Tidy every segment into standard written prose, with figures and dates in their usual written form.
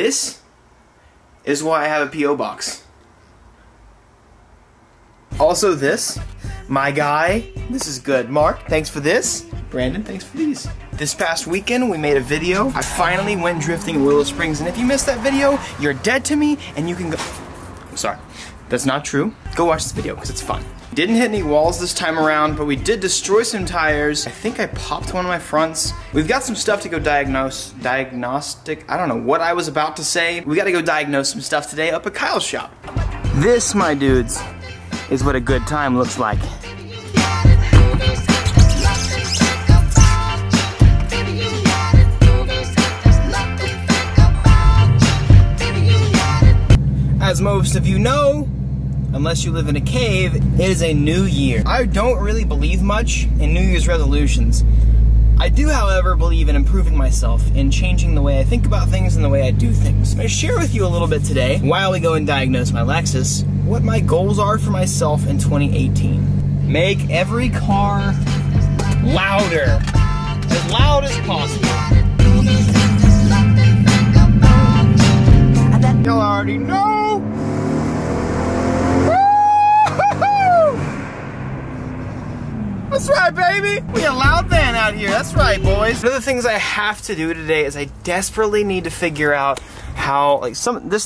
This is why I have a P.O. box. Also this, my guy, this is good. Mark, thanks for this. Brandon, thanks for these. This past weekend, we made a video. I finally went drifting in Willow Springs, and if you missed that video, you're dead to me, and you can go... I'm sorry, that's not true. Go watch this video, because it's fun. Didn't hit any walls this time around, but we did destroy some tires. I think I popped one of my fronts. We've got some stuff to go diagnostic. I don't know what I was about to say. We gotta go diagnose some stuff today up at Kyle's shop. This, my dudes, is what a good time looks like. As most of you know, unless you live in a cave, it is a new year. I don't really believe much in New Year's resolutions. I do, however, believe in improving myself and changing the way I think about things and the way I do things. I'm going to share with you a little bit today, while we go and diagnose my Lexus, what my goals are for myself in 2018. Make every car louder, as loud as possible. Y'all already know. That's right, baby. We a loud van out here. That's right, boys. One of the things I have to do today is I desperately need to figure out how, like,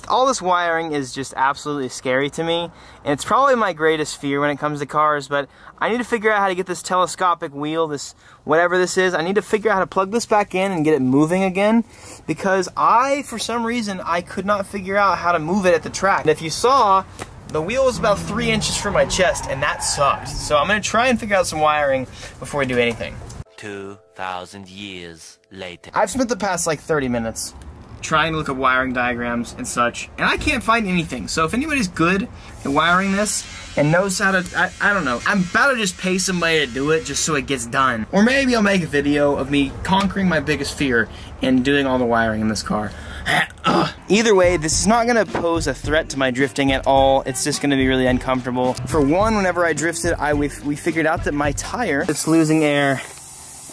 all this wiring is just absolutely scary to me, and it's probably my greatest fear when it comes to cars. But I need to figure out how to get this telescopic wheel, this whatever this is. I need to figure out how to plug this back in and get it moving again, because for some reason, I could not figure out how to move it at the track. And if you saw, the wheel was about 3 inches from my chest, and that sucked. So I'm gonna try and figure out some wiring before we do anything. 2,000 years later. I've spent the past like 30 minutes trying to look up wiring diagrams and such, and I can't find anything. So if anybody's good at wiring this and knows how to, I don't know. I'm about to just pay somebody to do it just so it gets done. Or maybe I'll make a video of me conquering my biggest fear and doing all the wiring in this car. Either way, this is not gonna pose a threat to my drifting at all. It's just gonna be really uncomfortable. For one, whenever I drifted, we figured out that my tire is losing air,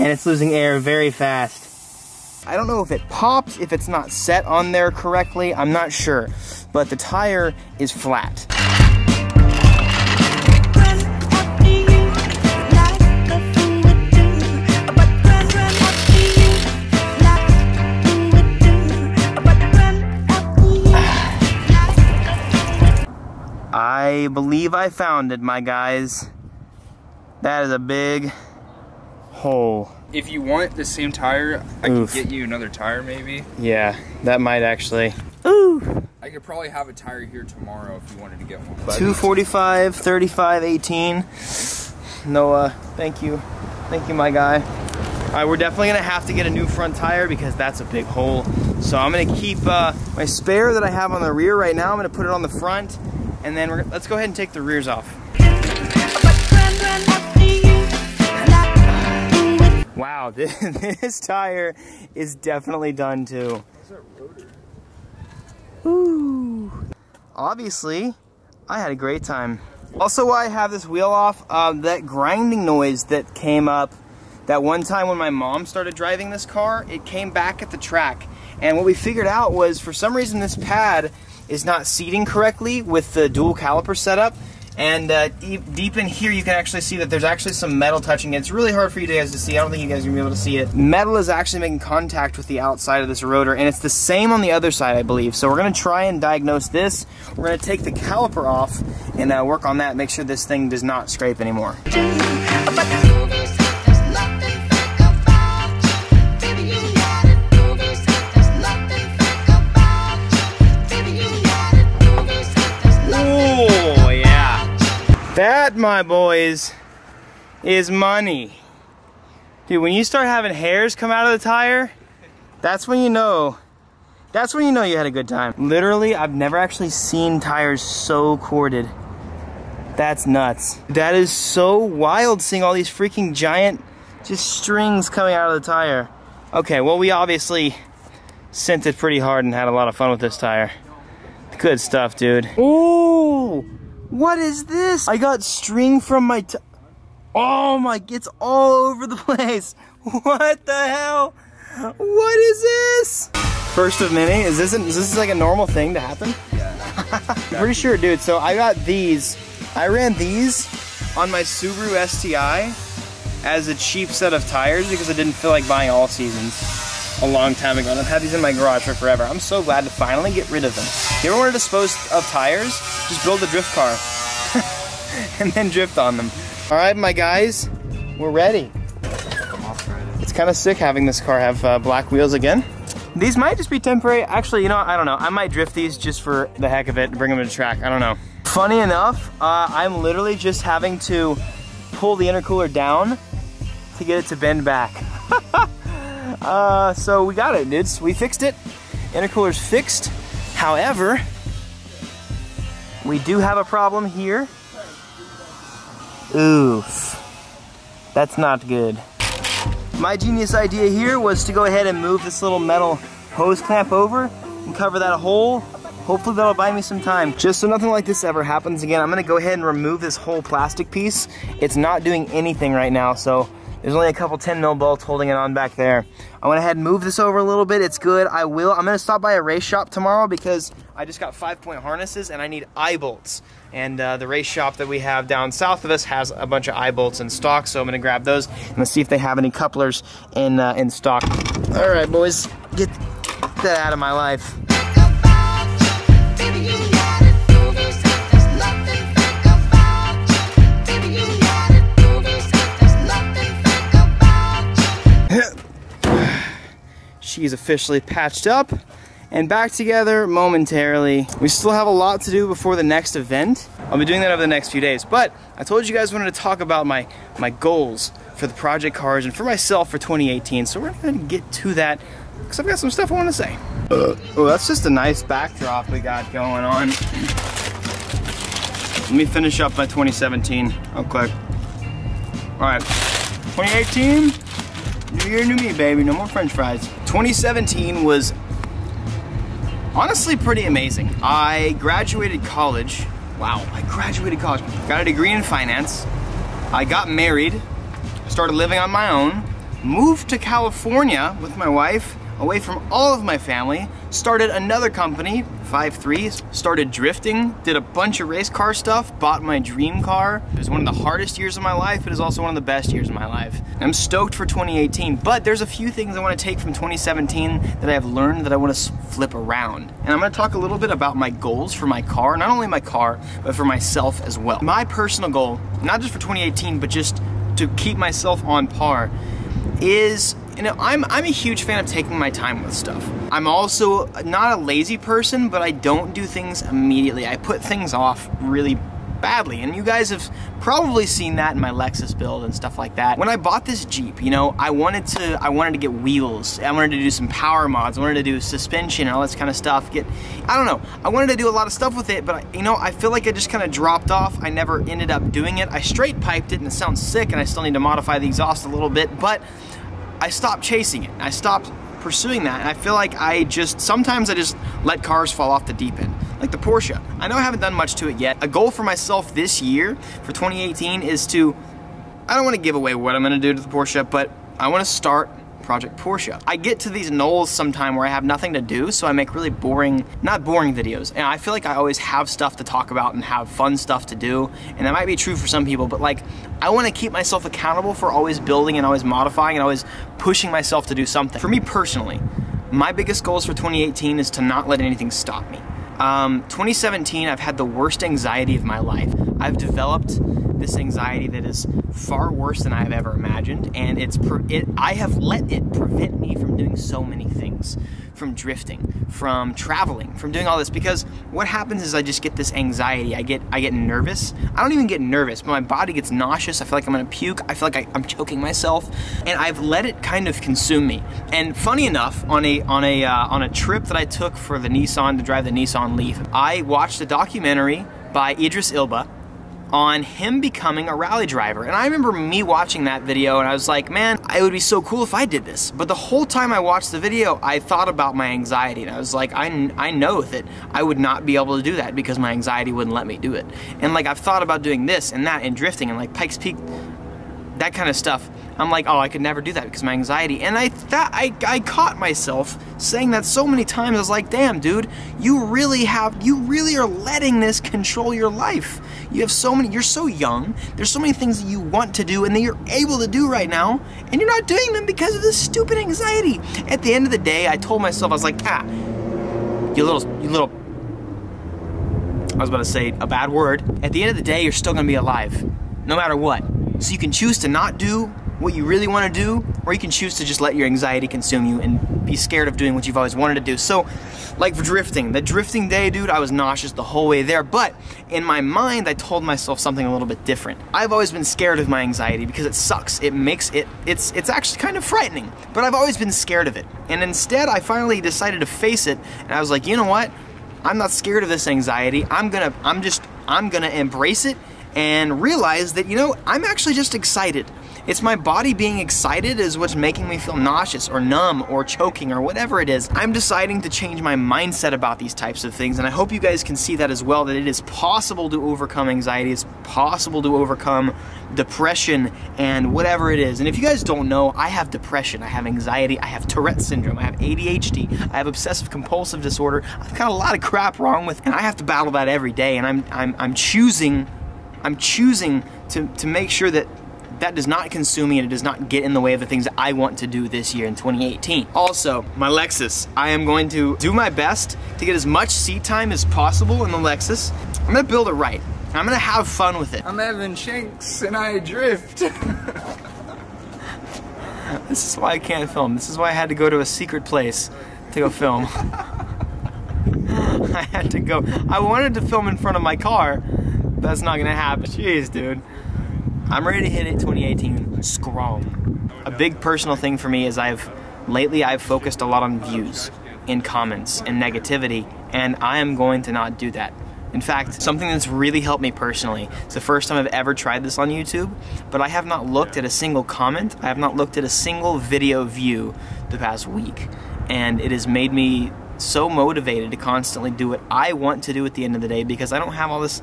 and it's losing air very fast. I don't know if it popped, if it's not set on there correctly, I'm not sure, but the tire is flat. I believe I found it, my guys. That is a big hole. If you want the same tire, I can get you another tire maybe. Yeah, that might actually. Ooh. I could probably have a tire here tomorrow if you wanted to get one. 245, 35, 18. Noah, thank you. Thank you, my guy. Alright, we're definitely gonna have to get a new front tire because that's a big hole. So I'm gonna keep my spare that I have on the rear right now. I'm gonna put it on the front, and then let's go ahead and take the rears off. Wow, this tire is definitely done too. Ooh. Obviously, I had a great time. Also, while I have this wheel off, that grinding noise that came up that one time when my mom started driving this car, it came back at the track. And what we figured out was, for some reason, this pad is not seating correctly with the dual caliper setup. And deep in here, you can actually see that there's actually some metal touching it. It's really hard for you guys to see. I don't think you guys are going to be able to see it. Metal is actually making contact with the outside of this rotor, and it's the same on the other side, I believe. So we're going to try and diagnose this. We're going to take the caliper off and work on that, make sure this thing does not scrape anymore. That, my boys, is money. Dude, when you start having hairs come out of the tire, that's when you know. That's when you know you had a good time. Literally, I've never actually seen tires so corded. That's nuts. That is so wild, seeing all these freaking giant just strings coming out of the tire. Okay, well, we obviously sent it pretty hard and had a lot of fun with this tire. Good stuff, dude. Ooh! What is this? I got string from my oh my, it's all over the place. What the hell? What is this? First of many? Is this like a normal thing to happen? Yeah. I'm pretty sure, dude. So I got these. I ran these on my Subaru STI as a cheap set of tires because I didn't feel like buying all seasons a long time ago. And I've had these in my garage for forever. I'm so glad to finally get rid of them. If you ever want to dispose of tires, just build a drift car and then drift on them. All right, my guys, we're ready. It's kind of sick having this car have black wheels again. These might just be temporary. Actually, you know, I don't know. I might drift these just for the heck of it and bring them to the track. I don't know. Funny enough, I'm literally just having to pull the intercooler down to get it to bend back. So we got it, dudes. We fixed it. Intercooler's fixed. However, we do have a problem here. Oof. That's not good. My genius idea here was to go ahead and move this little metal hose clamp over and cover that hole. Hopefully that'll buy me some time. Just so nothing like this ever happens again, I'm gonna go ahead and remove this whole plastic piece. It's not doing anything right now, so there's only a couple 10 mil bolts holding it on back there. I went ahead and moved this over a little bit. It's good. I'm gonna stop by a race shop tomorrow because I just got 5-point harnesses and I need eye bolts. And the race shop that we have down south of us has a bunch of eye bolts in stock, so I'm gonna grab those and let's see if they have any couplers in stock. All right, boys, get that out of my life. She's officially patched up and back together momentarily. We still have a lot to do before the next event. I'll be doing that over the next few days, but I told you guys I wanted to talk about my goals for the project cars and for myself for 2018, so we're gonna get to that because I've got some stuff I want to say. Oh, that's just a nice backdrop we got going on. Let me finish up my 2017 real quick. All right, 2018, new year, new me, baby, no more french fries. 2017 was honestly pretty amazing. I graduated college. Wow, I graduated college. Got a degree in finance. I got married, started living on my own, moved to California with my wife, away from all of my family, started another company, 5-3, started drifting, did a bunch of race car stuff, bought my dream car. It was one of the hardest years of my life, but it was also one of the best years of my life. I'm stoked for 2018, but there's a few things I want to take from 2017 that I have learned that I want to flip around. And I'm going to talk a little bit about my goals for my car, not only my car, but for myself as well. My personal goal, not just for 2018, but just to keep myself on par, is, you know, I'm a huge fan of taking my time with stuff. I'm also not a lazy person, but I don't do things immediately. I put things off really badly, and you guys have probably seen that in my Lexus build and stuff like that. When I bought this Jeep, you know, I wanted to get wheels. I wanted to do some power mods. I wanted to do suspension and all this kind of stuff. I don't know. I wanted to do a lot of stuff with it, but you know, I feel like I just kind of dropped off. I never ended up doing it. I straight piped it and it sounds sick, and I still need to modify the exhaust a little bit, but I stopped chasing it. I stopped pursuing that, and I feel like sometimes I just let cars fall off the deep end. Like the Porsche. I know I haven't done much to it yet. A goal for myself this year, for 2018, is to, I don't want to give away what I'm going to do to the Porsche, but I want to start Project Porsche. I get to these lulls sometime where I have nothing to do, so I make really boring, not boring videos. And I feel like I always have stuff to talk about and have fun stuff to do. And that might be true for some people, but like, I want to keep myself accountable for always building and always modifying and always pushing myself to do something. For me personally, my biggest goals for 2018 is to not let anything stop me. 2017, I've had the worst anxiety of my life. I've developed this anxiety that is far worse than I have ever imagined, and I have let it prevent me from doing so many things, from drifting, from traveling, from doing all this, because what happens is I just get this anxiety. I get nervous. I don't even get nervous, but my body gets nauseous. I feel like I'm gonna puke. I feel like I'm choking myself, and I've let it kind of consume me. And funny enough, on a trip that I took for the Nissan, to drive the Nissan Leaf, I watched a documentary by Idris Elba on him becoming a rally driver. And I remember me watching that video and I was like, man, it would be so cool if I did this. But the whole time I watched the video, I thought about my anxiety, and I was like, I know that I would not be able to do that because my anxiety wouldn't let me do it. And like, I've thought about doing this and that and drifting and like Pikes Peak, that kind of stuff. I'm like, oh, I could never do that because of my anxiety. And I caught myself saying that so many times. I was like, damn, dude, you really are letting this control your life. You have so many, you're so young, there's so many things that you want to do and that you're able to do right now, and you're not doing them because of this stupid anxiety. At the end of the day, I told myself, I was like, you little, I was about to say a bad word. At the end of the day, you're still gonna be alive, no matter what. So you can choose to not do what you really want to do, or you can choose to just let your anxiety consume you and be scared of doing what you've always wanted to do. So, like drifting, the drifting day, dude, I was nauseous the whole way there, but in my mind, I told myself something a little bit different. I've always been scared of my anxiety because it sucks. It's actually kind of frightening, but I've always been scared of it. And instead, I finally decided to face it, and I was like, you know what? I'm not scared of this anxiety. I'm gonna embrace it and realize that, you know, I'm actually just excited. It's my body being excited is what's making me feel nauseous or numb or choking or whatever it is. I'm deciding to change my mindset about these types of things, and I hope you guys can see that as well, that it is possible to overcome anxiety, it's possible to overcome depression and whatever it is. And if you guys don't know, I have depression, I have anxiety, I have Tourette's syndrome, I have ADHD, I have obsessive compulsive disorder. I've got a lot of crap wrong with, and I have to battle that every day, and I'm choosing to make sure that that does not consume me and it does not get in the way of the things that I want to do this year in 2018. Also, my Lexus. I am going to do my best to get as much seat time as possible in the Lexus. I'm gonna build it right. I'm gonna have fun with it. I'm Evan Shanks and I drift. This is why I can't film. This is why I had to go to a secret place to go film. I had to go. I wanted to film in front of my car. That's not gonna happen. Jeez, dude. I'm ready to hit it 2018 strong. A big personal thing for me is lately I've focused a lot on views and comments and negativity, and I am going to not do that. In fact, something that's really helped me personally, it's the first time I've ever tried this on YouTube, but I have not looked at a single comment, I have not looked at a single video view the past week, and it has made me so motivated to constantly do what I want to do at the end of the day, because I don't have all this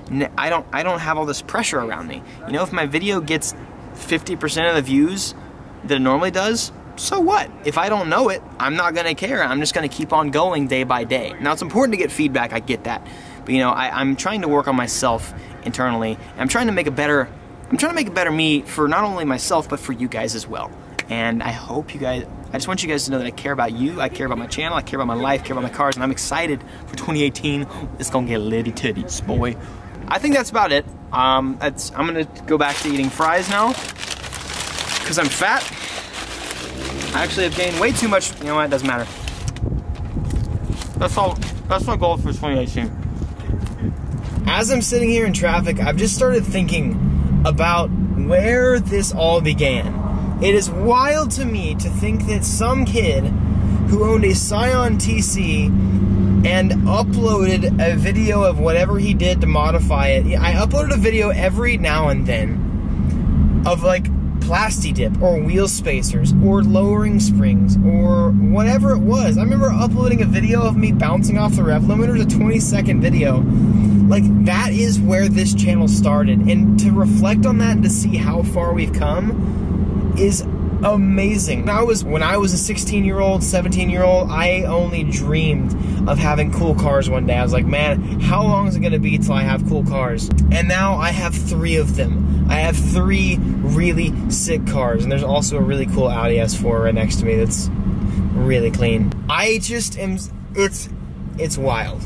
have all this pressure around me. You know, if my video gets 50% of the views that it normally does, so what? If I don't know it, I'm not gonna care. I'm just gonna keep on going day by day. Now, it's important to get feedback, I get that. But you know, I'm trying to work on myself internally. I'm trying to make a better me for not only myself, but for you guys as well. And I hope you guys, I just want you guys to know that I care about you, I care about my channel, I care about my life, I care about my cars, and I'm excited for 2018. It's gonna get litty titties, boy. I think that's about it. I'm gonna go back to eating fries now, because I'm fat. I actually have gained way too much. You know what, it doesn't matter. That's all, that's my goal for 2018. As I'm sitting here in traffic, I've just started thinking about where this all began. It is wild to me to think that some kid who owned a Scion TC and uploaded a video of whatever he did to modify it. I uploaded a video every now and then of like plasti dip or wheel spacers or lowering springs or whatever it was. I remember uploading a video of me bouncing off the rev limiter, a 20-second video. Like, that is where this channel started, and to reflect on that and to see how far we've come is amazing. When I was a 16-year-old, 17-year-old, I only dreamed of having cool cars one day. I was like, man, how long is it gonna be till I have cool cars? And now I have 3 of them. I have 3 really sick cars, and there's also a really cool Audi S4 right next to me that's really clean. I just am, it's wild.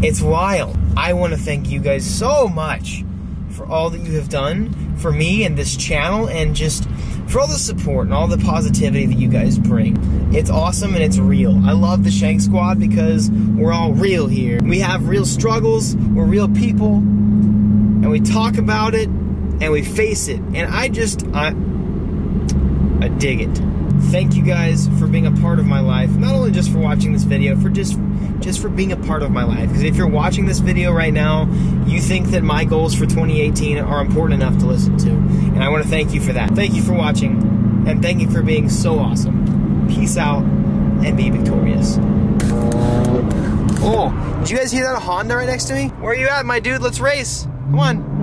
It's wild. I want to thank you guys so much for all that you have done for me and this channel, and just for all the support and all the positivity that you guys bring. It's awesome and it's real. I love the Shank Squad because we're all real here. We have real struggles, we're real people, and we talk about it and we face it. And I dig it. Thank you guys for being a part of my life. Not only just for watching this video, for just for being a part of my life. Because if you're watching this video right now, you think that my goals for 2018 are important enough to listen to. And I want to thank you for that. Thank you for watching, and thank you for being so awesome. Peace out, and be victorious. Oh, did you guys hear that Honda right next to me? Where are you at, my dude? Let's race. Come on.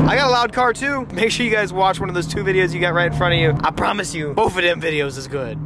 I got a loud car too. Make sure you guys watch one of those 2 videos you got right in front of you. I promise you, both of them videos is good.